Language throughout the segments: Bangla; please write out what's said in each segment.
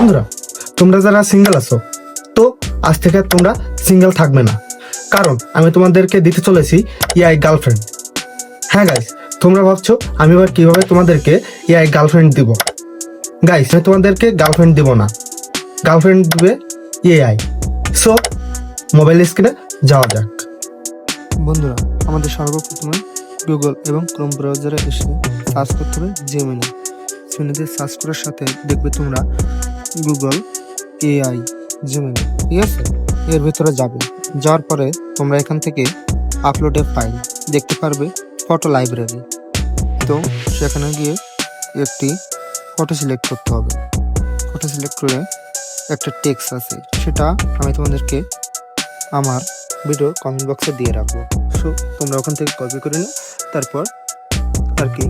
বন্ধুরা, তোমরা যারা সিঙ্গেল আছো, তো আজ থেকে তোমরা সিঙ্গেল থাকবে না, কারণ আমি তোমাদেরকে দিতে চলেছি এআই গার্লফ্রেন্ড। হ্যাঁ গাইস, তোমরা ভাবছো আমি এবার কিভাবে তোমাদেরকে এআই গার্লফ্রেন্ড দিব। গাইস, আমি তোমাদেরকে গার্লফ্রেন্ড দিব না, গার্লফ্রেন্ড দিবে এআই। সো মোবাইল স্ক্রিনে যাওয়া যাক। বন্ধুরা, আমাদের সর্বপ্রথমে গুগল এবং ক্রোম ব্রাউজারে এসে সার্চ করতে হবে জেমিনি। জেমিনিতে সার্চ করার সাথে দেখবে তোমরা গুগল এআই জেমিনি, ঠিক আছে? এর ভিতরে যাবে, যাওয়ার পরে তোমরা এখান থেকে আপলোডে ফাইল দেখতে পারবে, ফটো লাইব্রেরি। তো সেখানে গিয়ে একটি ফটো সিলেক্ট করতে হবে। ফটো সিলেক্ট করে একটা টেক্সট আছে, সেটা আমি তোমাদেরকে আমার ভিডিওর কমেন্ট বক্সে দিয়ে রাখবো। সো তোমরা ওখান থেকে কপি করে নিও, তারপর আর কি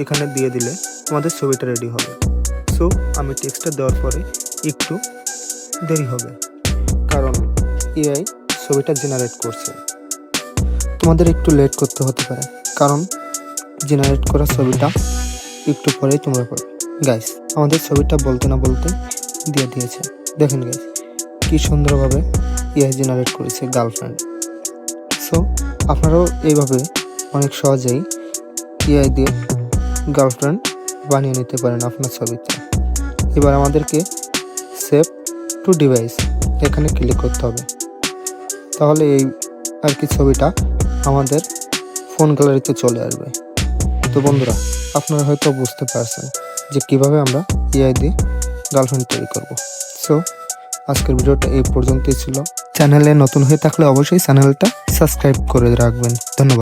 এখানে দিয়ে দিলে তোমাদের ছবিটা রেডি হবে। সো আমি টেক্সটটা দেওয়ার পরে একটু দেরি হবে, কারণ এআই ছবিটা জেনারেট করছে। তোমাদের একটু লেট করতে হতে পারে, কারণ জেনারেট করা ছবিটা একটু পরেই তোমরা পাবে। গাইস, আমাদের ছবিটা বলতে না বলতে দিয়ে দিয়েছে। দেখেন গাইস, কি সুন্দরভাবে এআই জেনারেট করেছে গার্লফ্রেন্ড। সো আপনারাও এইভাবে অনেক সহজেই এআই দিয়ে গার্লফ্রেন্ড বানিয়ে নিতে পারেন আপনার ছবিতে। এবার আমাদেরকে সেভ টু ডিভাইস এখানে ক্লিক করতে হবে, তাহলে এই আর কি ছবিটা আমাদের ফোন গ্যালারিতে চলে আসবে। তো বন্ধুরা, আপনারা হয়তো বুঝতে পারছেন যে কিভাবে আমরা এআই দিয়ে গার্লফ্রেন্ড তৈরি করব। সো আজকের ভিডিওটা এই পর্যন্তই ছিল। চ্যানেলে নতুন হয়ে থাকলে অবশ্যই চ্যানেলটা সাবস্ক্রাইব করে রাখবেন। ধন্যবাদ।